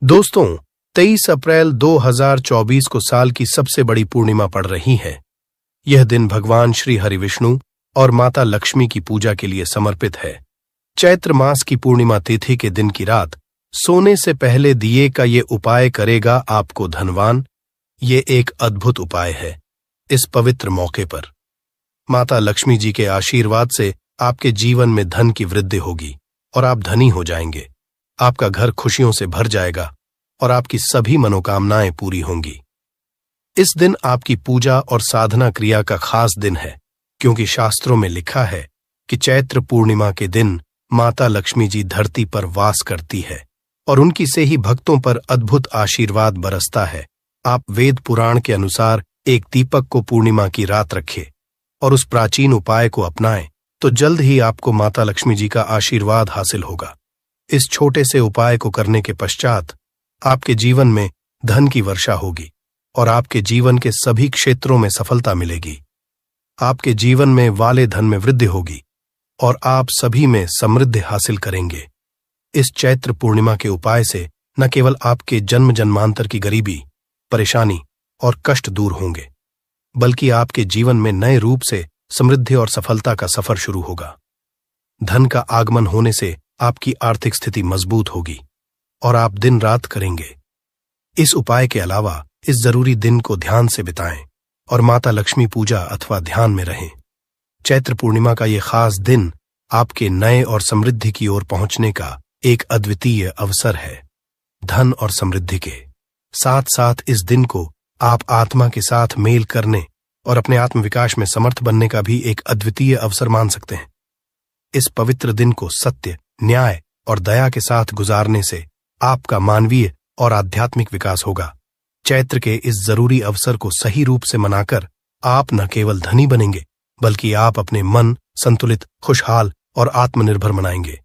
दोस्तों, 23 अप्रैल 2024 को साल की सबसे बड़ी पूर्णिमा पड़ रही है। यह दिन भगवान श्री हरि विष्णु और माता लक्ष्मी की पूजा के लिए समर्पित है। चैत्र मास की पूर्णिमा तिथि के दिन की रात सोने से पहले दिए का ये उपाय करेगा आपको धनवान। ये एक अद्भुत उपाय है। इस पवित्र मौके पर माता लक्ष्मी जी के आशीर्वाद से आपके जीवन में धन की वृद्धि होगी और आप धनी हो जाएंगे। आपका घर खुशियों से भर जाएगा और आपकी सभी मनोकामनाएं पूरी होंगी। इस दिन आपकी पूजा और साधना क्रिया का खास दिन है, क्योंकि शास्त्रों में लिखा है कि चैत्र पूर्णिमा के दिन माता लक्ष्मी जी धरती पर वास करती है और उनकी से ही भक्तों पर अद्भुत आशीर्वाद बरसता है। आप वेद पुराण के अनुसार एक दीपक को पूर्णिमा की रात रखें और उस प्राचीन उपाय को अपनाएं तो जल्द ही आपको माता लक्ष्मी जी का आशीर्वाद हासिल होगा। इस छोटे से उपाय को करने के पश्चात आपके जीवन में धन की वर्षा होगी और आपके जीवन के सभी क्षेत्रों में सफलता मिलेगी। आपके जीवन में वाले धन में वृद्धि होगी और आप सभी में समृद्धि हासिल करेंगे। इस चैत्र पूर्णिमा के उपाय से न केवल आपके जन्म जन्मांतर की गरीबी, परेशानी और कष्ट दूर होंगे, बल्कि आपके जीवन में नए रूप से समृद्धि और सफलता का सफर शुरू होगा। धन का आगमन होने से आपकी आर्थिक स्थिति मजबूत होगी और आप दिन रात करेंगे। इस उपाय के अलावा इस जरूरी दिन को ध्यान से बिताएं और माता लक्ष्मी पूजा अथवा ध्यान में रहें। चैत्र पूर्णिमा का ये खास दिन आपके नए और समृद्धि की ओर पहुंचने का एक अद्वितीय अवसर है। धन और समृद्धि के साथ साथ इस दिन को आप आत्मा के साथ मेल करने और अपने आत्मविकास में समर्थ बनने का भी एक अद्वितीय अवसर मान सकते हैं। इस पवित्र दिन को सत्य, न्याय और दया के साथ गुजारने से आपका मानवीय और आध्यात्मिक विकास होगा। चैत्र के इस जरूरी अवसर को सही रूप से मनाकर आप न केवल धनी बनेंगे, बल्कि आप अपने मन संतुलित, खुशहाल और आत्मनिर्भर बनाएंगे।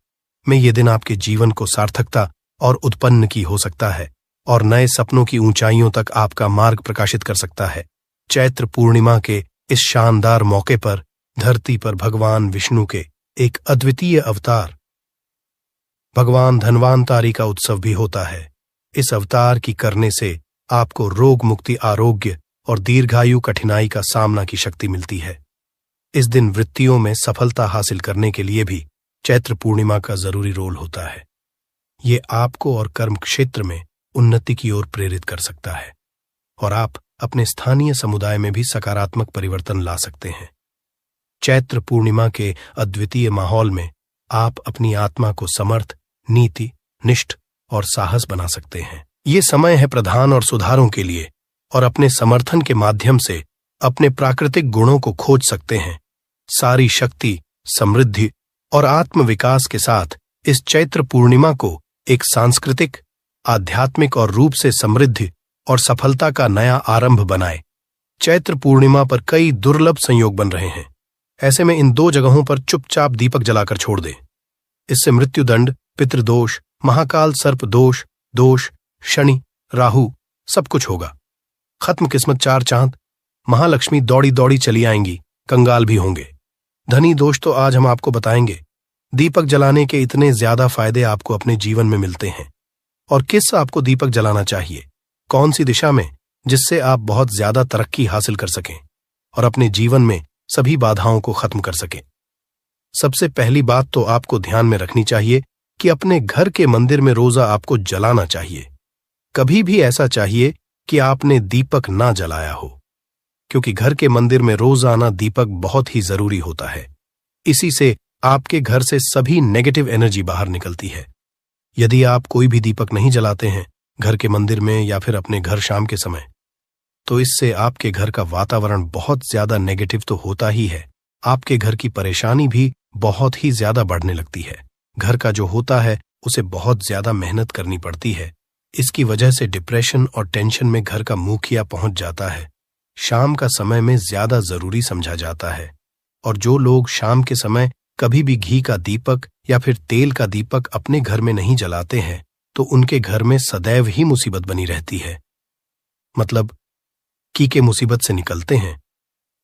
में ये दिन आपके जीवन को सार्थकता और उत्पन्न की हो सकता है और नए सपनों की ऊंचाइयों तक आपका मार्ग प्रकाशित कर सकता है। चैत्र पूर्णिमा के इस शानदार मौके पर धरती पर भगवान विष्णु के एक अद्वितीय अवतार भगवान धन्वंतरि का उत्सव भी होता है। इस अवतार की करने से आपको रोग मुक्ति, आरोग्य और दीर्घायु कठिनाई का सामना की शक्ति मिलती है। इस दिन वृत्तियों में सफलता हासिल करने के लिए भी चैत्र पूर्णिमा का जरूरी रोल होता है। ये आपको और कर्म क्षेत्र में उन्नति की ओर प्रेरित कर सकता है और आप अपने स्थानीय समुदाय में भी सकारात्मक परिवर्तन ला सकते हैं। चैत्र पूर्णिमा के अद्वितीय माहौल में आप अपनी आत्मा को समर्थ, नीति, निष्ठ और साहस बना सकते हैं। ये समय है प्रधान और सुधारों के लिए और अपने समर्थन के माध्यम से अपने प्राकृतिक गुणों को खोज सकते हैं। सारी शक्ति, समृद्धि और आत्मविकास के साथ इस चैत्र पूर्णिमा को एक सांस्कृतिक, आध्यात्मिक और रूप से समृद्धि और सफलता का नया आरंभ बनाए। चैत्र पूर्णिमा पर कई दुर्लभ संयोग बन रहे हैं। ऐसे में इन 2 जगहों पर चुपचाप दीपक जलाकर छोड़ दें। इससे मृत्युदंड, पितृदोष, महाकाल सर्प दोष, शनि, राहु सब कुछ होगा। खत्म किस्मत 4 चांद। महालक्ष्मी दौड़ी दौड़ी चली आएंगी, कंगाल भी होंगे। धनी दोष तो आज हम आपको बताएंगे। दीपक जलाने के इतने ज्यादा फायदे आपको अपने जीवन में मिलते हैं। और किस आपको दीपक जलाना चाहिए, कौन सी दिशा में, जिससे आप बहुत ज्यादा तरक्की हासिल कर सकें और अपने जीवन में सभी बाधाओं को खत्म कर सकें। सबसे पहली बात तो आपको ध्यान में रखनी चाहिए कि अपने घर के मंदिर में रोजा आपको जलाना चाहिए। कभी भी ऐसा चाहिए कि आपने दीपक ना जलाया हो, क्योंकि घर के मंदिर में रोजाना दीपक बहुत ही जरूरी होता है। इसी से आपके घर से सभी नेगेटिव एनर्जी बाहर निकलती है। यदि आप कोई भी दीपक नहीं जलाते हैं घर के मंदिर में या फिर अपने घर शाम के समय, तो इससे आपके घर का वातावरण बहुत ज्यादा नेगेटिव तो होता ही है, आपके घर की परेशानी भी बहुत ही ज्यादा बढ़ने लगती है। घर का जो होता है उसे बहुत ज्यादा मेहनत करनी पड़ती है। इसकी वजह से डिप्रेशन और टेंशन में घर का मुखिया पहुंच जाता है। शाम का समय में ज्यादा जरूरी समझा जाता है और जो लोग शाम के समय कभी भी घी का दीपक या फिर तेल का दीपक अपने घर में नहीं जलाते हैं, तो उनके घर में सदैव ही मुसीबत बनी रहती है। मतलब की मुसीबत से निकलते हैं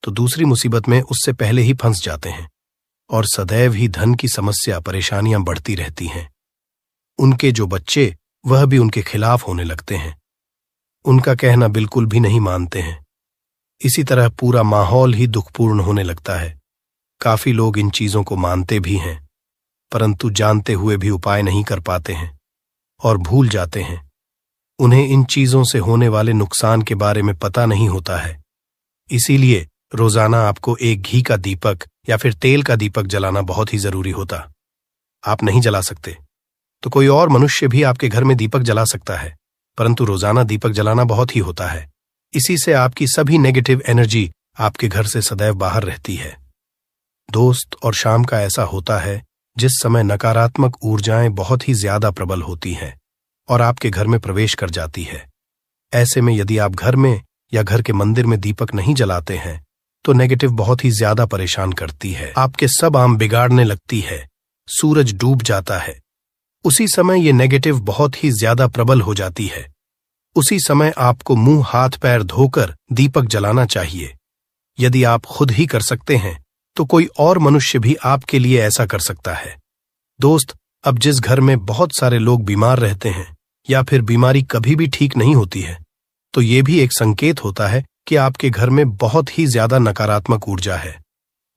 तो दूसरी मुसीबत में उससे पहले ही फंस जाते हैं और सदैव ही धन की समस्या, परेशानियां बढ़ती रहती हैं। उनके जो बच्चे वह भी उनके खिलाफ होने लगते हैं, उनका कहना बिल्कुल भी नहीं मानते हैं। इसी तरह पूरा माहौल ही दुखपूर्ण होने लगता है। काफी लोग इन चीजों को मानते भी हैं, परंतु जानते हुए भी उपाय नहीं कर पाते हैं और भूल जाते हैं। उन्हें इन चीजों से होने वाले नुकसान के बारे में पता नहीं होता है। इसीलिए रोजाना आपको एक घी का दीपक या फिर तेल का दीपक जलाना बहुत ही जरूरी होता। आप नहीं जला सकते तो कोई और मनुष्य भी आपके घर में दीपक जला सकता है, परंतु रोजाना दीपक जलाना बहुत ही होता है। इसी से आपकी सभी नेगेटिव एनर्जी आपके घर से सदैव बाहर रहती है। दोस्त, और शाम का ऐसा होता है जिस समय नकारात्मक ऊर्जाएं बहुत ही ज्यादा प्रबल होती हैं और आपके घर में प्रवेश कर जाती है। ऐसे में यदि आप घर में या घर के मंदिर में दीपक नहीं जलाते हैं तो नेगेटिव बहुत ही ज्यादा परेशान करती है, आपके सब आम बिगाड़ने लगती है, सूरज डूब जाता है। उसी समय ये नेगेटिव बहुत ही ज्यादा प्रबल हो जाती है। उसी समय आपको मुंह हाथ पैर धोकर दीपक जलाना चाहिए। यदि आप खुद ही कर सकते हैं तो कोई और मनुष्य भी आपके लिए ऐसा कर सकता है। दोस्त, अब जिस घर में बहुत सारे लोग बीमार रहते हैं या फिर बीमारी कभी भी ठीक नहीं होती है, तो ये भी एक संकेत होता है कि आपके घर में बहुत ही ज्यादा नकारात्मक ऊर्जा है,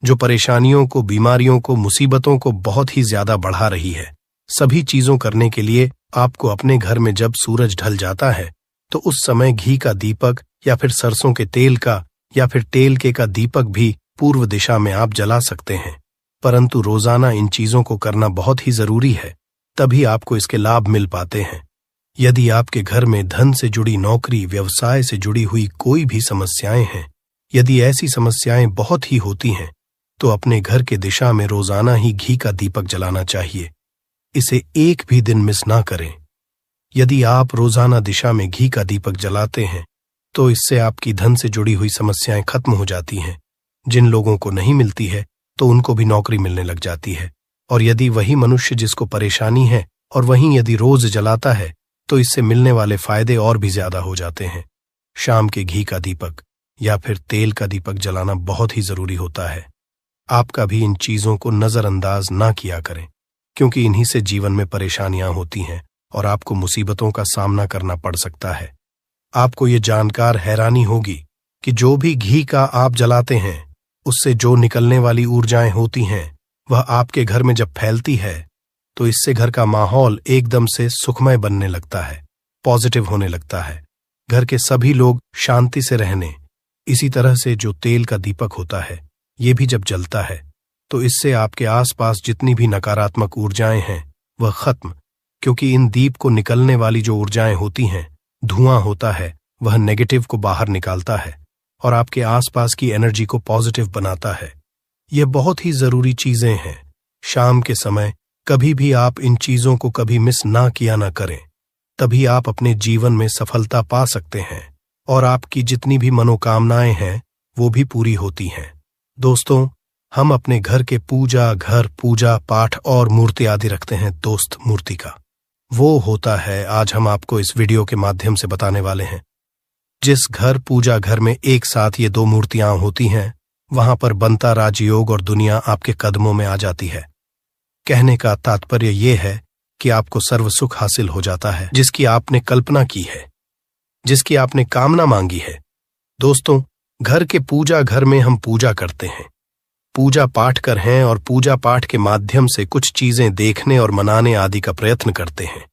जो परेशानियों को, बीमारियों को, मुसीबतों को बहुत ही ज्यादा बढ़ा रही है। सभी चीजों करने के लिए आपको अपने घर में जब सूरज ढल जाता है तो उस समय घी का दीपक या फिर सरसों के तेल का या फिर तेल के का दीपक भी पूर्व दिशा में आप जला सकते हैं। परंतु रोजाना इन चीजों को करना बहुत ही जरूरी है, तभी आपको इसके लाभ मिल पाते हैं। यदि आपके घर में धन से जुड़ी, नौकरी, व्यवसाय से जुड़ी हुई कोई भी समस्याएं हैं, यदि ऐसी समस्याएं बहुत ही होती हैं, तो अपने घर के दिशा में रोजाना ही घी का दीपक जलाना चाहिए। इसे एक भी दिन मिस ना करें। यदि आप रोजाना दिशा में घी का दीपक जलाते हैं तो इससे आपकी धन से जुड़ी हुई समस्याएं खत्म हो जाती हैं। जिन लोगों को नहीं मिलती है तो उनको भी नौकरी मिलने लग जाती है। और यदि वही मनुष्य जिसको परेशानी है और वहीं यदि रोज जलाता है तो इससे मिलने वाले फायदे और भी ज्यादा हो जाते हैं। शाम के घी का दीपक या फिर तेल का दीपक जलाना बहुत ही जरूरी होता है। आपका भी इन चीजों को नजरअंदाज ना किया करें, क्योंकि इन्हीं से जीवन में परेशानियां होती हैं और आपको मुसीबतों का सामना करना पड़ सकता है। आपको ये जानकर हैरानी होगी कि जो भी घी का आप जलाते हैं उससे जो निकलने वाली ऊर्जाएं होती हैं वह आपके घर में जब फैलती है तो इससे घर का माहौल एकदम से सुखमय बनने लगता है, पॉजिटिव होने लगता है। घर के सभी लोग शांति से रहने। इसी तरह से जो तेल का दीपक होता है ये भी जब जलता है तो इससे आपके आसपास जितनी भी नकारात्मक ऊर्जाएं हैं वह खत्म, क्योंकि इन दीप को निकलने वाली जो ऊर्जाएं होती हैं, धुआं होता है, वह नेगेटिव को बाहर निकालता है और आपके आसपास की एनर्जी को पॉजिटिव बनाता है। ये बहुत ही जरूरी चीजें हैं। शाम के समय कभी भी आप इन चीजों को कभी मिस ना किया ना करें, तभी आप अपने जीवन में सफलता पा सकते हैं और आपकी जितनी भी मनोकामनाएं हैं वो भी पूरी होती हैं। दोस्तों, हम अपने घर के घर पूजा पाठ और मूर्ति आदि रखते हैं। दोस्त, मूर्ति का वो होता है आज हम आपको इस वीडियो के माध्यम से बताने वाले हैं। जिस घर में एक साथ ये दो मूर्तियां होती हैं वहां पर बनता राजयोग और दुनिया आपके कदमों में आ जाती है। कहने का तात्पर्य ये है कि आपको सर्व सुख हासिल हो जाता है, जिसकी आपने कल्पना की है, जिसकी आपने कामना मांगी है। दोस्तों, घर के घर में हम पूजा करते हैं, पूजा पाठ कर हैं और पूजा पाठ के माध्यम से कुछ चीजें देखने और मनाने आदि का प्रयत्न करते हैं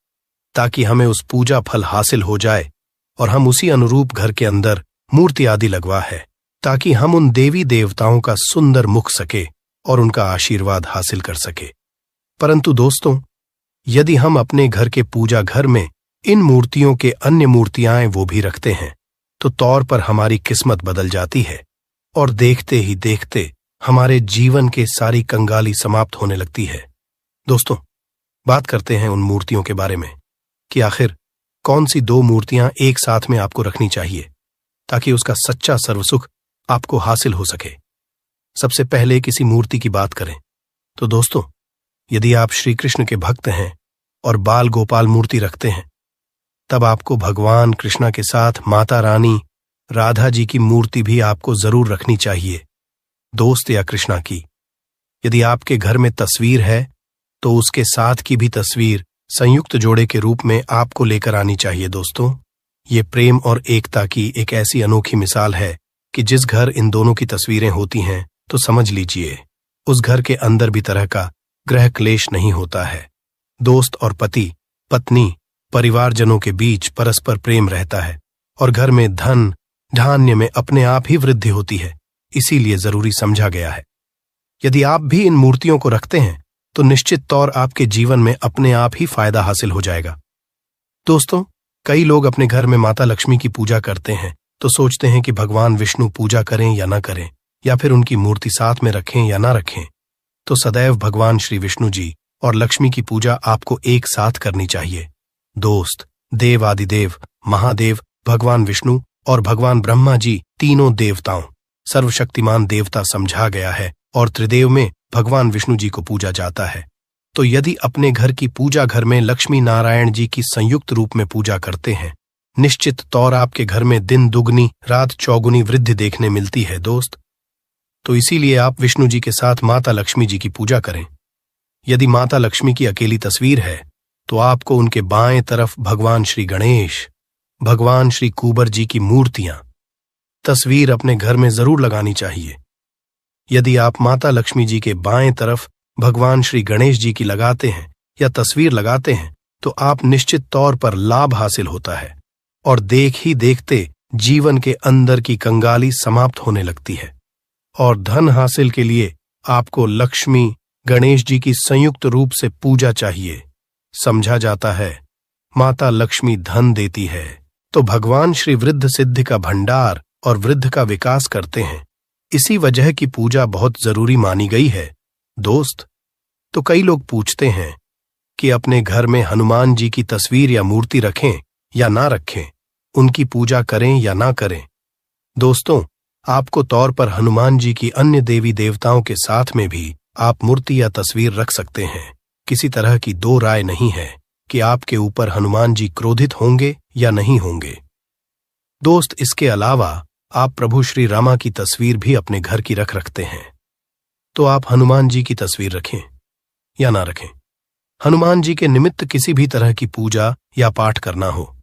ताकि हमें उस पूजा फल हासिल हो जाए और हम उसी अनुरूप घर के अंदर मूर्ति आदि लगवा है ताकि हम उन देवी देवताओं का सुंदर मुख सके और उनका आशीर्वाद हासिल कर सके। परंतु दोस्तों, यदि हम अपने घर के घर में इन मूर्तियों के अन्य मूर्तियां वो भी रखते हैं तो तौर पर हमारी किस्मत बदल जाती है और देखते ही देखते हमारे जीवन के सारी कंगाली समाप्त होने लगती है। दोस्तों, बात करते हैं उन मूर्तियों के बारे में कि आखिर कौन सी दो मूर्तियां एक साथ में आपको रखनी चाहिए ताकि उसका सच्चा सर्वसुख आपको हासिल हो सके। सबसे पहले किसी मूर्ति की बात करें तो दोस्तों, यदि आप श्री कृष्ण के भक्त हैं और बाल गोपाल मूर्ति रखते हैं तब आपको भगवान कृष्णा के साथ माता रानी राधा जी की मूर्ति भी आपको जरूर रखनी चाहिए, दोस्त, या कृष्णा की। यदि आपके घर में तस्वीर है तो उसके साथ की भी तस्वीर संयुक्त जोड़े के रूप में आपको लेकर आनी चाहिए दोस्तों। ये प्रेम और एकता की एक ऐसी अनोखी मिसाल है कि जिस घर इन दोनों की तस्वीरें होती हैं तो समझ लीजिए उस घर के अंदर भी तरह का ग्रह क्लेश नहीं होता है। दोस्त और पति पत्नी परिवारजनों के बीच परस्पर प्रेम रहता है और घर में धन धान्य में अपने आप ही वृद्धि होती है। इसीलिए जरूरी समझा गया है। यदि आप भी इन मूर्तियों को रखते हैं तो निश्चित तौर आपके जीवन में अपने आप ही फायदा हासिल हो जाएगा। दोस्तों, कई लोग अपने घर में माता लक्ष्मी की पूजा करते हैं तो सोचते हैं कि भगवान विष्णु पूजा करें या ना करें, या फिर उनकी मूर्ति साथ में रखें या ना रखें। तो सदैव भगवान श्री विष्णु जी और लक्ष्मी की पूजा आपको एक साथ करनी चाहिए। दोस्त, देव आदिदेव महादेव भगवान विष्णु और भगवान ब्रह्मा जी तीनों देवताओं सर्वशक्तिमान देवता समझा गया है और त्रिदेव में भगवान विष्णु जी को पूजा जाता है। तो यदि अपने घर की पूजा घर में लक्ष्मी नारायण जी की संयुक्त रूप में पूजा करते हैं, निश्चित तौर आपके घर में दिन दुगनी रात चौगुनी वृद्धि देखने मिलती है दोस्त। तो इसीलिए आप विष्णु जी के साथ माता लक्ष्मी जी की पूजा करें। यदि माता लक्ष्मी की अकेली तस्वीर है तो आपको उनके बाएं तरफ भगवान श्री गणेश भगवान श्री कुबर जी की मूर्तियां तस्वीर अपने घर में जरूर लगानी चाहिए। यदि आप माता लक्ष्मी जी के बाएं तरफ भगवान श्री गणेश जी की लगाते हैं या तस्वीर लगाते हैं तो आप निश्चित तौर पर लाभ हासिल होता है और देख ही देखते जीवन के अंदर की कंगाली समाप्त होने लगती है। और धन हासिल के लिए आपको लक्ष्मी गणेश जी की संयुक्त रूप से पूजा चाहिए। समझा जाता है माता लक्ष्मी धन देती है तो भगवान श्री वृद्ध सिद्धि का भंडार और वृद्ध का विकास करते हैं। इसी वजह की पूजा बहुत जरूरी मानी गई है दोस्त। तो कई लोग पूछते हैं कि अपने घर में हनुमान जी की तस्वीर या मूर्ति रखें या ना रखें, उनकी पूजा करें या ना करें। दोस्तों, आपको तौर पर हनुमान जी की अन्य देवी देवताओं के साथ में भी आप मूर्ति या तस्वीर रख सकते हैं। किसी तरह की दो राय नहीं है कि आपके ऊपर हनुमान जी क्रोधित होंगे या नहीं होंगे। दोस्त, इसके अलावा आप प्रभु श्री रामा की तस्वीर भी अपने घर की रखते हैं। तो आप हनुमान जी की तस्वीर रखें या ना रखें, हनुमान जी के निमित्त किसी भी तरह की पूजा या पाठ करना हो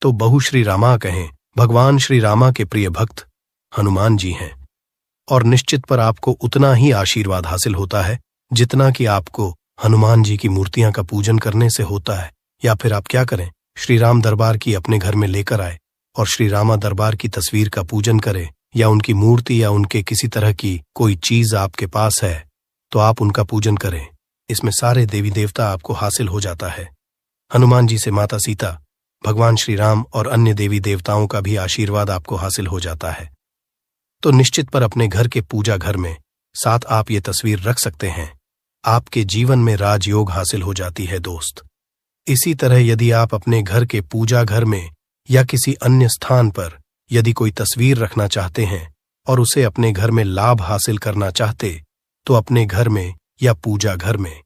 तो बहु श्री रामा कहें। भगवान श्री रामा के प्रिय भक्त हनुमान जी हैं और निश्चित पर आपको उतना ही आशीर्वाद हासिल होता है जितना कि आपको हनुमान जी की मूर्तियां का पूजन करने से होता है। या फिर आप क्या करें, श्री राम दरबार की अपने घर में लेकर आए और श्री रामा दरबार की तस्वीर का पूजन करें, या उनकी मूर्ति या उनके किसी तरह की कोई चीज आपके पास है तो आप उनका पूजन करें। इसमें सारे देवी देवता आपको हासिल हो जाता है। हनुमान जी से माता सीता, भगवान श्री राम और अन्य देवी देवताओं का भी आशीर्वाद आपको हासिल हो जाता है। तो निश्चित पर अपने घर के पूजा घर में साथ आप ये तस्वीर रख सकते हैं। आपके जीवन में राजयोग हासिल हो जाती है दोस्त। इसी तरह यदि आप अपने घर के पूजा घर में या किसी अन्य स्थान पर यदि कोई तस्वीर रखना चाहते हैं और उसे अपने घर में लाभ हासिल करना चाहते तो अपने घर में या पूजा घर में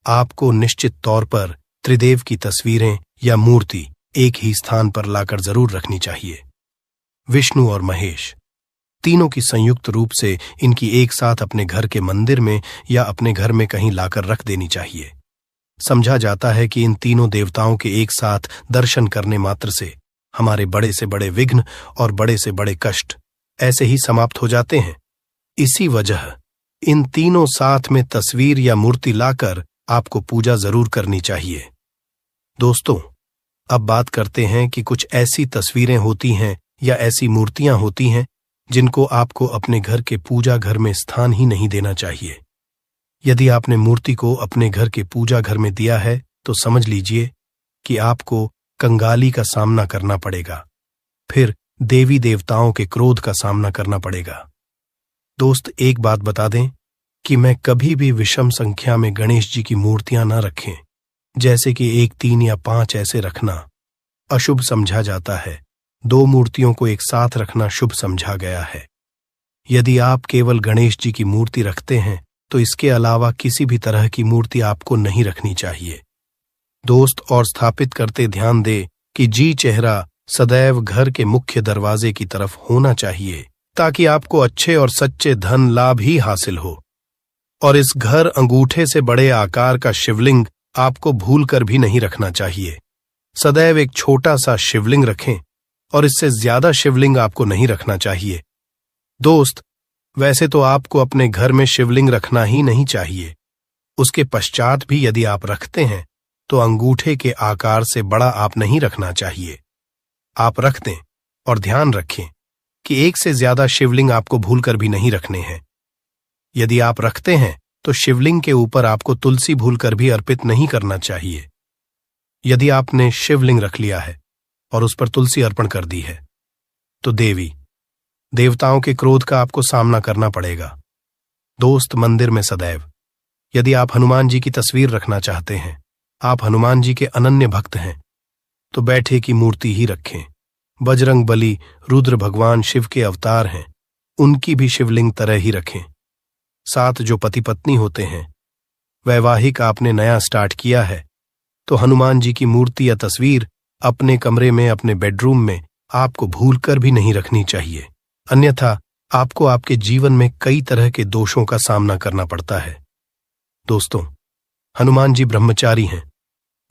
आपको निश्चित तौर पर त्रिदेव की तस्वीरें या मूर्ति एक ही स्थान पर लाकर जरूर रखनी चाहिए। विष्णु और महेश तीनों की संयुक्त रूप से इनकी एक साथ अपने घर के मंदिर में या अपने घर में कहीं लाकर रख देनी चाहिए। समझा जाता है कि इन तीनों देवताओं के एक साथ दर्शन करने मात्र से हमारे बड़े से बड़े विघ्न और बड़े से बड़े कष्ट ऐसे ही समाप्त हो जाते हैं। इसी वजह इन तीनों साथ में तस्वीर या मूर्ति लाकर आपको पूजा जरूर करनी चाहिए। दोस्तों, अब बात करते हैं कि कुछ ऐसी तस्वीरें होती हैं या ऐसी मूर्तियां होती हैं जिनको आपको अपने घर के पूजा घर में स्थान ही नहीं देना चाहिए। यदि आपने मूर्ति को अपने घर के पूजा घर में दिया है तो समझ लीजिए कि आपको कंगाली का सामना करना पड़ेगा, फिर देवी देवताओं के क्रोध का सामना करना पड़ेगा। दोस्त, एक बात बता दें कि मैं कभी भी विषम संख्या में गणेश जी की मूर्तियां न रखें, जैसे कि 1, 3 या 5 ऐसे रखना अशुभ समझा जाता है। 2 मूर्तियों को एक साथ रखना शुभ समझा गया है। यदि आप केवल गणेश जी की मूर्ति रखते हैं तो इसके अलावा किसी भी तरह की मूर्ति आपको नहीं रखनी चाहिए। दोस्त, और स्थापित करते ध्यान दे कि जी चेहरा सदैव घर के मुख्य दरवाजे की तरफ होना चाहिए ताकि आपको अच्छे और सच्चे धन लाभ ही हासिल हो। और इस घर अंगूठे से बड़े आकार का शिवलिंग आपको भूल कर भी नहीं रखना चाहिए। सदैव एक छोटा सा शिवलिंग रखें और इससे ज्यादा शिवलिंग आपको नहीं रखना चाहिए। दोस्त, वैसे तो आपको अपने घर में शिवलिंग रखना ही नहीं चाहिए। उसके पश्चात भी यदि आप रखते हैं तो अंगूठे के आकार से बड़ा आप नहीं रखना चाहिए। आप रख दें और ध्यान रखें कि एक से ज्यादा शिवलिंग आपको भूलकर भी नहीं रखने हैं। यदि आप रखते हैं तो शिवलिंग के ऊपर आपको तुलसी भूलकर भी अर्पित नहीं करना चाहिए। यदि आपने शिवलिंग रख लिया है और उस पर तुलसी अर्पण कर दी है तो देवताओं के क्रोध का आपको सामना करना पड़ेगा। दोस्त, मंदिर में सदैव यदि आप हनुमान जी की तस्वीर रखना चाहते हैं, आप हनुमान जी के अनन्य भक्त हैं, तो बैठे की मूर्ति ही रखें। बजरंग बली रुद्र भगवान शिव के अवतार हैं, उनकी भी शिवलिंग तरह ही रखें। साथ जो पति पत्नी होते हैं, वैवाहिक आपने नया स्टार्ट किया है तो हनुमान जी की मूर्ति या तस्वीर अपने कमरे में, अपने बेडरूम में आपको भूलकर भी नहीं रखनी चाहिए। अन्यथा आपको आपके जीवन में कई तरह के दोषों का सामना करना पड़ता है। दोस्तों, हनुमान जी ब्रह्मचारी हैं,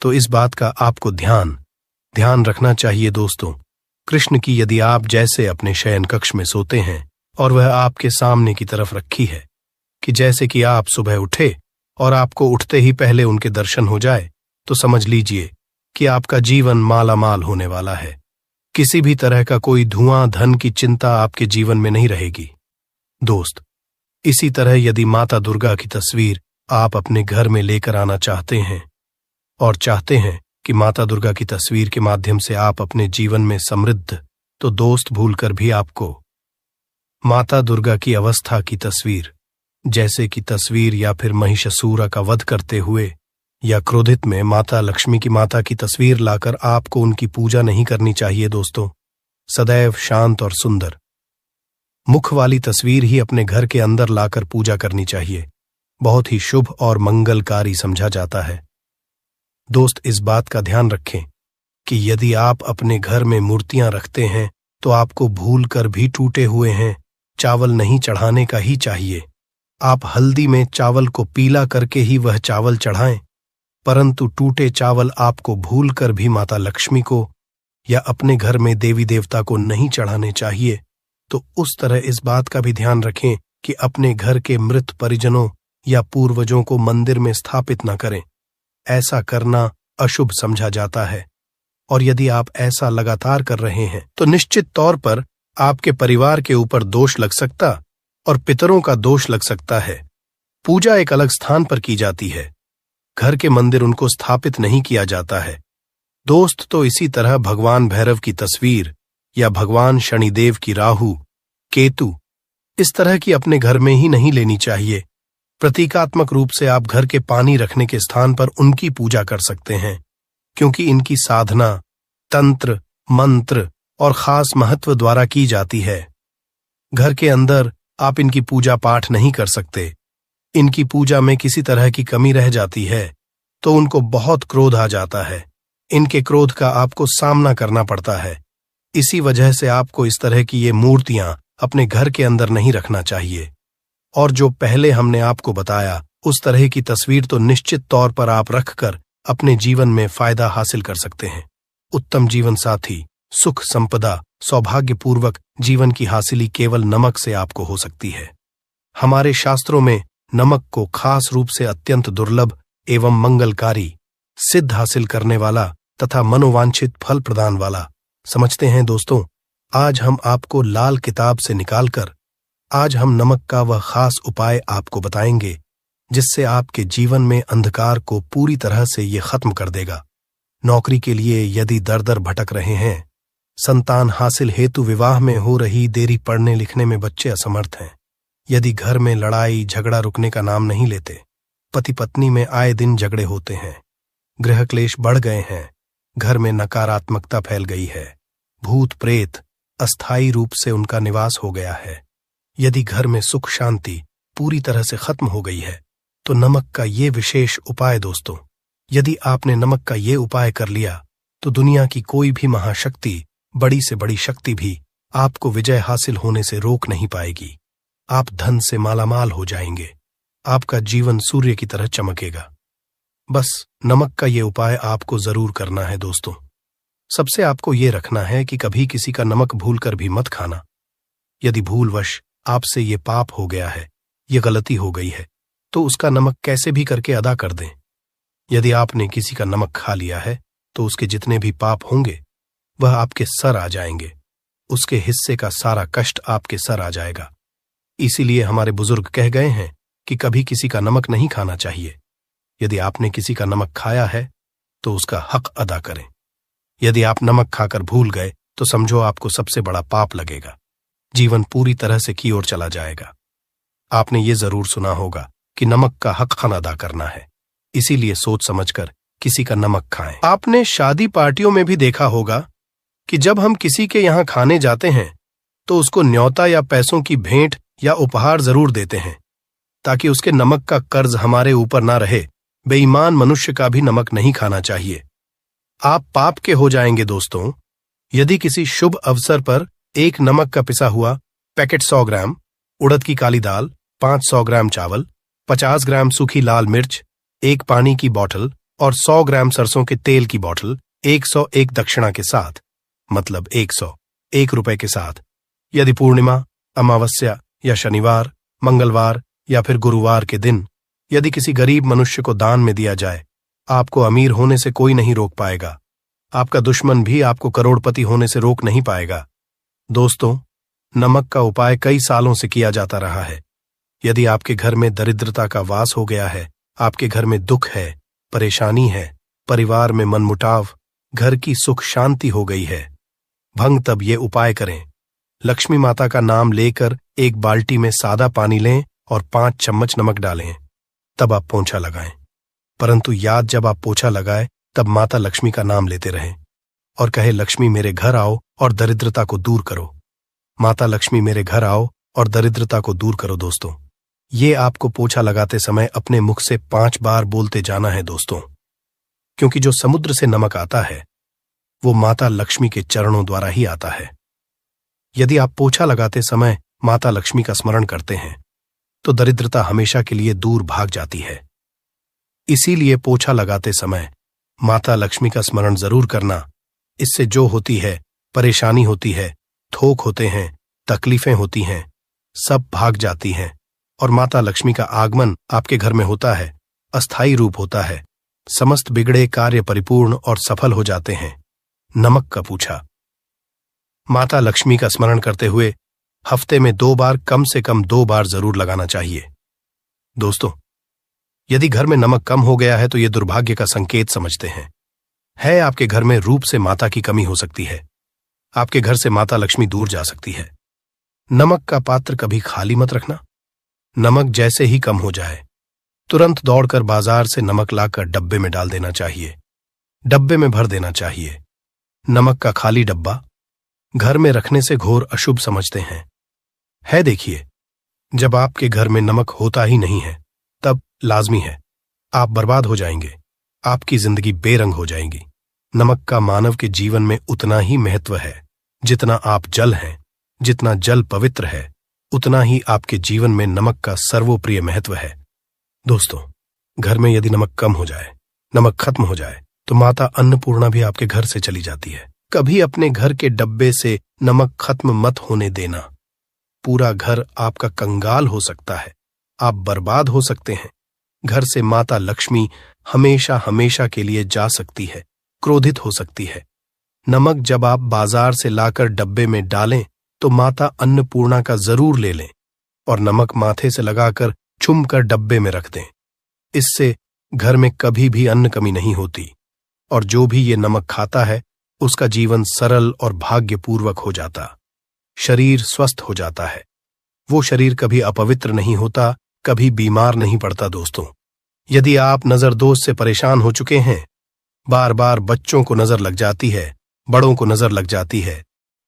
तो इस बात का आपको ध्यान रखना चाहिए। दोस्तों, कृष्ण की यदि आप जैसे अपने शयन कक्ष में सोते हैं और वह आपके सामने की तरफ रखी है कि जैसे कि आप सुबह उठे और आपको उठते ही पहले उनके दर्शन हो जाए, तो समझ लीजिए कि आपका जीवन मालामाल होने वाला है। किसी भी तरह का कोई धुआं, धन की चिंता आपके जीवन में नहीं रहेगी। दोस्त, इसी तरह यदि माता दुर्गा की तस्वीर आप अपने घर में लेकर आना चाहते हैं और चाहते हैं कि माता दुर्गा की तस्वीर के माध्यम से आप अपने जीवन में समृद्ध, तो दोस्त भूलकर भी आपको माता दुर्गा की अवस्था की तस्वीर, जैसे कि तस्वीर या फिर महिषासुर का वध करते हुए या क्रोधित में माता लक्ष्मी की माता की तस्वीर लाकर आपको उनकी पूजा नहीं करनी चाहिए। दोस्तों, सदैव शांत और सुंदर मुख वाली तस्वीर ही अपने घर के अंदर लाकर पूजा करनी चाहिए। बहुत ही शुभ और मंगलकारी समझा जाता है। दोस्त, इस बात का ध्यान रखें कि यदि आप अपने घर में मूर्तियां रखते हैं तो आपको भूल कर भी टूटे हुए हैं चावल नहीं चढ़ाने का ही चाहिए। आप हल्दी में चावल को पीला करके ही वह चावल चढ़ाएं, परंतु टूटे चावल आपको भूलकर भी माता लक्ष्मी को या अपने घर में देवी देवता को नहीं चढ़ाने चाहिए। तो उस तरह इस बात का भी ध्यान रखें कि अपने घर के मृत परिजनों या पूर्वजों को मंदिर में स्थापित न करें। ऐसा करना अशुभ समझा जाता है और यदि आप ऐसा लगातार कर रहे हैं तो निश्चित तौर पर आपके परिवार के ऊपर दोष लग सकता और पितरों का दोष लग सकता है। पूजा एक अलग स्थान पर की जाती है, घर के मंदिर उनको स्थापित नहीं किया जाता है। दोस्त, तो इसी तरह भगवान भैरव की तस्वीर या भगवान शनिदेव की राहु केतु इस तरह की अपने घर में ही नहीं लेनी चाहिए। प्रतीकात्मक रूप से आप घर के पानी रखने के स्थान पर उनकी पूजा कर सकते हैं, क्योंकि इनकी साधना तंत्र, मंत्र और खास महत्व द्वारा की जाती है। घर के अंदर आप इनकी पूजा पाठ नहीं कर सकते। इनकी पूजा में किसी तरह की कमी रह जाती है तो उनको बहुत क्रोध आ जाता है। इनके क्रोध का आपको सामना करना पड़ता है। इसी वजह से आपको इस तरह की ये मूर्तियां अपने घर के अंदर नहीं रखना चाहिए। और जो पहले हमने आपको बताया उस तरह की तस्वीर तो निश्चित तौर पर आप रखकर अपने जीवन में फायदा हासिल कर सकते हैं। उत्तम जीवन साथी, सुख संपदा, सौभाग्यपूर्वक जीवन की हासिली केवल नमक से आपको हो सकती है। हमारे शास्त्रों में नमक को खास रूप से अत्यंत दुर्लभ एवं मंगलकारी, सिद्ध हासिल करने वाला तथा मनोवांछित फल प्रदान वाला समझते हैं। दोस्तों, आज हम आपको लाल किताब से निकालकर आज हम नमक का वह खास उपाय आपको बताएंगे जिससे आपके जीवन में अंधकार को पूरी तरह से ये खत्म कर देगा। नौकरी के लिए यदि दर दर भटक रहे हैं, संतान हासिल हेतु विवाह में हो रही देरी, पढ़ने लिखने में बच्चे असमर्थ हैं, यदि घर में लड़ाई झगड़ा रुकने का नाम नहीं लेते, पति पत्नी में आए दिन झगड़े होते हैं, गृह क्लेश बढ़ गए हैं, घर में नकारात्मकता फैल गई है, भूत प्रेत अस्थायी रूप से उनका निवास हो गया है, यदि घर में सुख शांति पूरी तरह से खत्म हो गई है, तो नमक का ये विशेष उपाय दोस्तों, यदि आपने नमक का ये उपाय कर लिया तो दुनिया की कोई भी महाशक्ति, बड़ी से बड़ी शक्ति भी आपको विजय हासिल होने से रोक नहीं पाएगी। आप धन से मालामाल हो जाएंगे, आपका जीवन सूर्य की तरह चमकेगा। बस नमक का ये उपाय आपको जरूर करना है दोस्तों। सबसे आपको ये रखना है कि कभी किसी का नमक भूलकर भी मत खाना। यदि भूलवश आपसे ये पाप हो गया है, ये गलती हो गई है, तो उसका नमक कैसे भी करके अदा कर दें। यदि आपने किसी का नमक खा लिया है तो उसके जितने भी पाप होंगे वह आपके सर आ जाएंगे। उसके हिस्से का सारा कष्ट आपके सर आ जाएगा। इसीलिए हमारे बुजुर्ग कह गए हैं कि कभी किसी का नमक नहीं खाना चाहिए। यदि आपने किसी का नमक खाया है तो उसका हक अदा करें। यदि आप नमक खाकर भूल गए तो समझो आपको सबसे बड़ा पाप लगेगा। जीवन पूरी तरह से की ओर चला जाएगा। आपने ये जरूर सुना होगा कि नमक का हक अदा करना है, इसीलिए सोच समझकर किसी का नमक खाएं। आपने शादी पार्टियों में भी देखा होगा कि जब हम किसी के यहां खाने जाते हैं तो उसको न्योता या पैसों की भेंट या उपहार जरूर देते हैं, ताकि उसके नमक का कर्ज हमारे ऊपर ना रहे। बेईमान मनुष्य का भी नमक नहीं खाना चाहिए। आप पाप के हो जाएंगे दोस्तों। यदि किसी शुभ अवसर पर एक नमक का पिसा हुआ पैकेट 100 ग्राम, उड़द की काली दाल, 500 ग्राम चावल, 50 ग्राम सूखी लाल मिर्च, एक पानी की बोतल और 100 ग्राम सरसों के तेल की बोतल 101 दक्षिणा के साथ, मतलब 101 रुपए के साथ, यदि पूर्णिमा, अमावस्या या शनिवार, मंगलवार या फिर गुरुवार के दिन यदि किसी गरीब मनुष्य को दान में दिया जाए, आपको अमीर होने से कोई नहीं रोक पाएगा। आपका दुश्मन भी आपको करोड़पति होने से रोक नहीं पाएगा। दोस्तों, नमक का उपाय कई सालों से किया जाता रहा है। यदि आपके घर में दरिद्रता का वास हो गया है, आपके घर में दुख है, परेशानी है, परिवार में मनमुटाव, घर की सुख शांति हो गई है, भंग तब ये उपाय करें। लक्ष्मी माता का नाम लेकर एक बाल्टी में सादा पानी लें और 5 चम्मच नमक डालें, तब आप पोंछा लगाएं। परंतु याद जब आप पोछा लगाए तब माता लक्ष्मी का नाम लेते रहें और कहे, लक्ष्मी मेरे घर आओ और दरिद्रता को दूर करो। माता लक्ष्मी मेरे घर आओ और दरिद्रता को दूर करो। दोस्तों, ये आपको पोछा लगाते समय अपने मुख से 5 बार बोलते जाना है दोस्तों, क्योंकि जो समुद्र से नमक आता है वो माता लक्ष्मी के चरणों द्वारा ही आता है। यदि आप पोछा लगाते समय माता लक्ष्मी का स्मरण करते हैं तो दरिद्रता हमेशा के लिए दूर भाग जाती है। इसीलिए पोछा लगाते समय माता लक्ष्मी का स्मरण जरूर करना। इससे जो होती है, परेशानी होती है, थोक होते हैं, तकलीफें होती हैं, सब भाग जाती हैं और माता लक्ष्मी का आगमन आपके घर में होता है, अस्थायी रूप होता है। समस्त बिगड़े कार्य परिपूर्ण और सफल हो जाते हैं। नमक का पूछा। माता लक्ष्मी का स्मरण करते हुए हफ्ते में 2 बार, कम से कम 2 बार जरूर लगाना चाहिए। दोस्तों, यदि घर में नमक कम हो गया है तो यह दुर्भाग्य का संकेत समझते हैं। है आपके घर में रूप से माता की कमी हो सकती है। आपके घर से माता लक्ष्मी दूर जा सकती है। नमक का पात्र कभी खाली मत रखना। नमक जैसे ही कम हो जाए तुरंत दौड़कर बाजार से नमक लाकर डब्बे में डाल देना चाहिए। डब्बे में भर देना चाहिए। नमक का खाली डब्बा घर में रखने से घोर अशुभ समझते हैं। है देखिए, जब आपके घर में नमक होता ही नहीं है तब लाजमी है आप बर्बाद हो जाएंगे। आपकी जिंदगी बेरंग हो जाएगी। नमक का मानव के जीवन में उतना ही महत्व है जितना आप जल हैं। जितना जल पवित्र है उतना ही आपके जीवन में नमक का सर्वोप्रिय महत्व है। दोस्तों, घर में यदि नमक कम हो जाए, नमक खत्म हो जाए तो माता अन्नपूर्णा भी आपके घर से चली जाती है। कभी अपने घर के डब्बे से नमक खत्म मत होने देना। पूरा घर आपका कंगाल हो सकता है। आप बर्बाद हो सकते हैं। घर से माता लक्ष्मी हमेशा हमेशा के लिए जा सकती है, क्रोधित हो सकती है। नमक जब आप बाजार से लाकर डब्बे में डालें तो माता अन्नपूर्णा का जरूर ले लें और नमक माथे से लगाकर चुम कर डब्बे में रख दें। इससे घर में कभी भी अन्न कमी नहीं होती और जो भी ये नमक खाता है उसका जीवन सरल और भाग्यपूर्वक हो जाता। शरीर स्वस्थ हो जाता है। वो शरीर कभी अपवित्र नहीं होता, कभी बीमार नहीं पड़ता। दोस्तों, यदि आप नजरदोष से परेशान हो चुके हैं, बार बार बच्चों को नजर लग जाती है, बड़ों को नजर लग जाती है,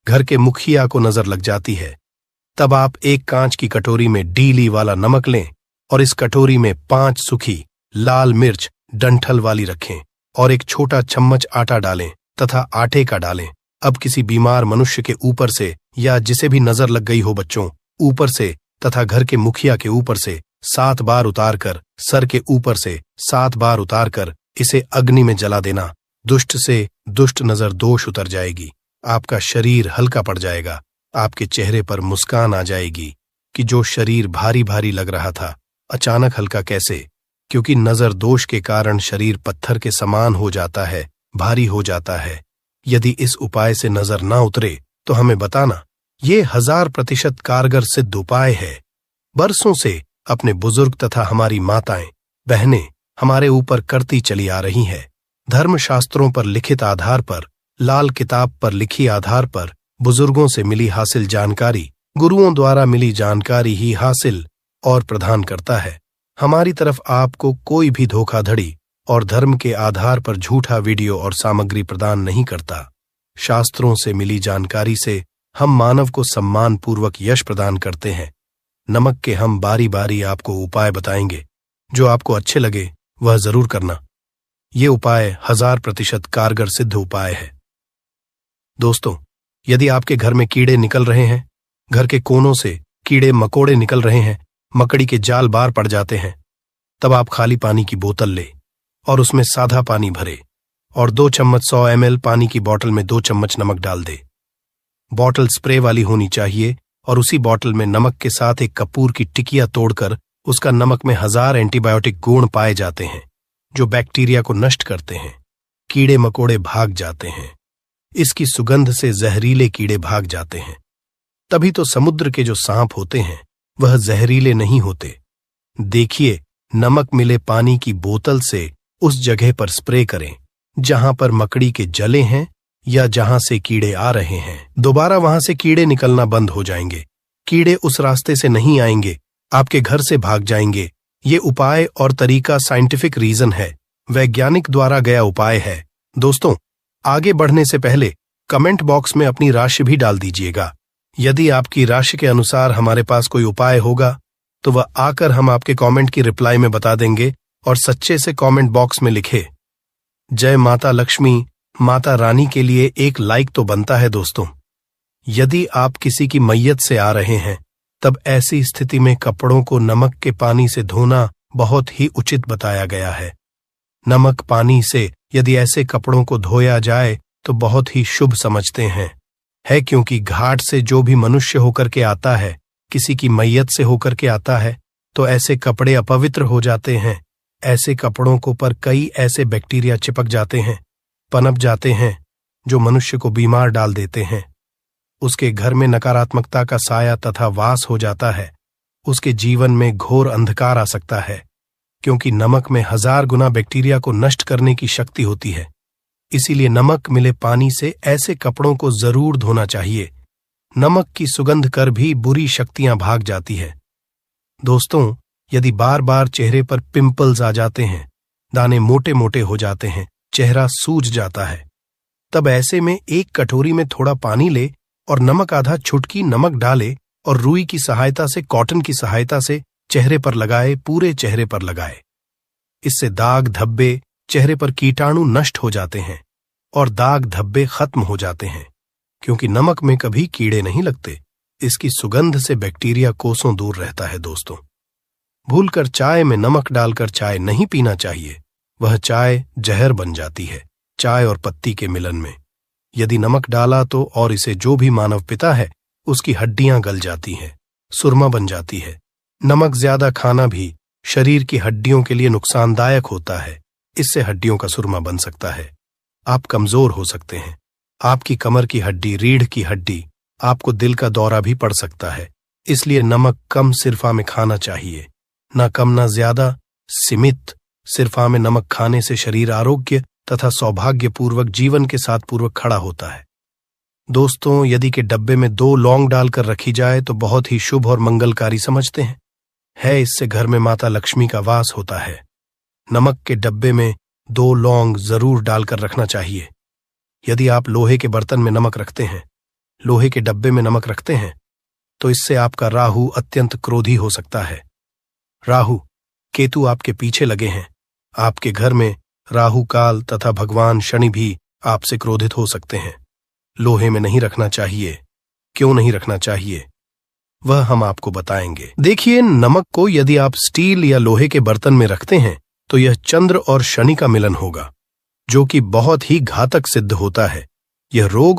घर के मुखिया को नजर लग जाती है, तब आप एक कांच की कटोरी में डीली वाला नमक लें और इस कटोरी में 5 सूखी लाल मिर्च डंठल वाली रखें और एक छोटा चम्मच आटा डालें तथा आटे का डालें। अब किसी बीमार मनुष्य के ऊपर से या जिसे भी नजर लग गई हो बच्चों ऊपर से तथा घर के मुखिया के ऊपर से 7 बार उतारकर सर के ऊपर से 7 बार उतारकर इसे अग्नि में जला देना। दुष्ट से दुष्ट नजर दोष उतर जाएगी, आपका शरीर हल्का पड़ जाएगा, आपके चेहरे पर मुस्कान आ जाएगी कि जो शरीर भारी भारी लग रहा था अचानक हल्का कैसे, क्योंकि नजर दोष के कारण शरीर पत्थर के समान हो जाता है, भारी हो जाता है। यदि इस उपाय से नजर ना उतरे तो हमें बताना। ये 1000% कारगर सिद्ध उपाय है। बरसों से अपने बुजुर्ग तथा हमारी माताएं बहनें हमारे ऊपर करती चली आ रही हैं। धर्मशास्त्रों पर लिखित आधार पर, लाल किताब पर लिखी आधार पर, बुजुर्गों से मिली हासिल जानकारी, गुरुओं द्वारा मिली जानकारी ही हासिल और प्रदान करता है। हमारी तरफ आपको कोई भी धोखाधड़ी और धर्म के आधार पर झूठा वीडियो और सामग्री प्रदान नहीं करता। शास्त्रों से मिली जानकारी से हम मानव को सम्मान पूर्वक यश प्रदान करते हैं। नमक के हम बारी बारी आपको उपाय बताएंगे, जो आपको अच्छे लगे वह जरूर करना। ये उपाय 1000% कारगर सिद्ध उपाय है। दोस्तों, यदि आपके घर में कीड़े निकल रहे हैं, घर के कोनों से कीड़े मकोड़े निकल रहे हैं, मकड़ी के जाल बार पड़ जाते हैं, तब आप खाली पानी की बोतल ले और उसमें सादा पानी भरे और 2 चम्मच 100 ml पानी की बोतल में 2 चम्मच नमक डाल दे। बोतल स्प्रे वाली होनी चाहिए और उसी बोतल में नमक के साथ एक कपूर की टिकिया तोड़कर उसका नमक में 1000 एंटीबायोटिक गुण पाए जाते हैं, जो बैक्टीरिया को नष्ट करते हैं। कीड़े मकोड़े भाग जाते हैं। इसकी सुगंध से जहरीले कीड़े भाग जाते हैं। तभी तो समुद्र के जो सांप होते हैं वह जहरीले नहीं होते। देखिए, नमक मिले पानी की बोतल से उस जगह पर स्प्रे करें जहां पर मकड़ी के जले हैं या जहां से कीड़े आ रहे हैं। दोबारा वहां से कीड़े निकलना बंद हो जाएंगे। कीड़े उस रास्ते से नहीं आएंगे, आपके घर से भाग जाएंगे। ये उपाय और तरीका साइंटिफिक रीजन है, वैज्ञानिक द्वारा गया उपाय है। दोस्तों, आगे बढ़ने से पहले कमेंट बॉक्स में अपनी राशि भी डाल दीजिएगा। यदि आपकी राशि के अनुसार हमारे पास कोई उपाय होगा तो वह आकर हम आपके कमेंट की रिप्लाई में बता देंगे और सच्चे से कमेंट बॉक्स में लिखे। जय माता लक्ष्मी, माता रानी के लिए एक लाइक तो बनता है। दोस्तों, यदि आप किसी की मैयत से आ रहे हैं तब ऐसी स्थिति में कपड़ों को नमक के पानी से धोना बहुत ही उचित बताया गया है। नमक पानी से यदि ऐसे कपड़ों को धोया जाए तो बहुत ही शुभ समझते हैं, है क्योंकि घाट से जो भी मनुष्य होकर के आता है, किसी की मैयत से होकर के आता है, तो ऐसे कपड़े अपवित्र हो जाते हैं। ऐसे कपड़ों को पर कई ऐसे बैक्टीरिया चिपक जाते हैं, पनप जाते हैं, जो मनुष्य को बीमार डाल देते हैं। उसके घर में नकारात्मकता का साया तथा वास हो जाता है। उसके जीवन में घोर अंधकार आ सकता है, क्योंकि नमक में 1000 गुना बैक्टीरिया को नष्ट करने की शक्ति होती है। इसीलिए नमक मिले पानी से ऐसे कपड़ों को जरूर धोना चाहिए। नमक की सुगंध कर भी बुरी शक्तियां भाग जाती है। दोस्तों, यदि बार बार चेहरे पर पिंपल्स आ जाते हैं, दाने मोटे मोटे हो जाते हैं, चेहरा सूज जाता है, तब ऐसे में एक कटोरी में थोड़ा पानी ले और नमक आधा चुटकी नमक डाले और रुई की सहायता से, कॉटन की सहायता से चेहरे पर लगाए, पूरे चेहरे पर लगाए। इससे दाग धब्बे, चेहरे पर कीटाणु नष्ट हो जाते हैं और दाग धब्बे खत्म हो जाते हैं, क्योंकि नमक में कभी कीड़े नहीं लगते। इसकी सुगंध से बैक्टीरिया कोसों दूर रहता है। दोस्तों, भूलकर चाय में नमक डालकर चाय नहीं पीना चाहिए, वह चाय जहर बन जाती है। चाय और पत्ती के मिलन में यदि नमक डाला तो और इसे जो भी मानव पिता है उसकी हड्डियां गल जाती हैं, सुरमा बन जाती है। नमक ज्यादा खाना भी शरीर की हड्डियों के लिए नुकसानदायक होता है। इससे हड्डियों का सुरमा बन सकता है, आप कमजोर हो सकते हैं। आपकी कमर की हड्डी, रीढ़ की हड्डी, आपको दिल का दौरा भी पड़ सकता है। इसलिए नमक कम सिरफा में खाना चाहिए, ना कम ना ज्यादा, सीमित। सिरफा में नमक खाने से शरीर आरोग्य तथा सौभाग्यपूर्वक जीवन के साथ पूर्वक खड़ा होता है। दोस्तों, यदि के डब्बे में 2 लौंग डालकर रखी जाए तो बहुत ही शुभ और मंगलकारी समझते हैं। इससे घर में माता लक्ष्मी का वास होता है। नमक के डब्बे में 2 लौंग जरूर डालकर रखना चाहिए। यदि आप लोहे के बर्तन में नमक रखते हैं, लोहे के डब्बे में नमक रखते हैं, तो इससे आपका राहु अत्यंत क्रोधी हो सकता है। राहु केतु आपके पीछे लगे हैं। आपके घर में राहु काल तथा भगवान शनि भी आपसे क्रोधित हो सकते हैं। लोहे में नहीं रखना चाहिए। क्यों नहीं रखना चाहिए? वह हम आपको बताएंगे। देखिए, नमक को यदि आप स्टील या लोहे के बर्तन में रखते हैं तो यह चंद्र और शनि का मिलन होगा, जो कि बहुत ही घातक सिद्ध होता है। यह रोग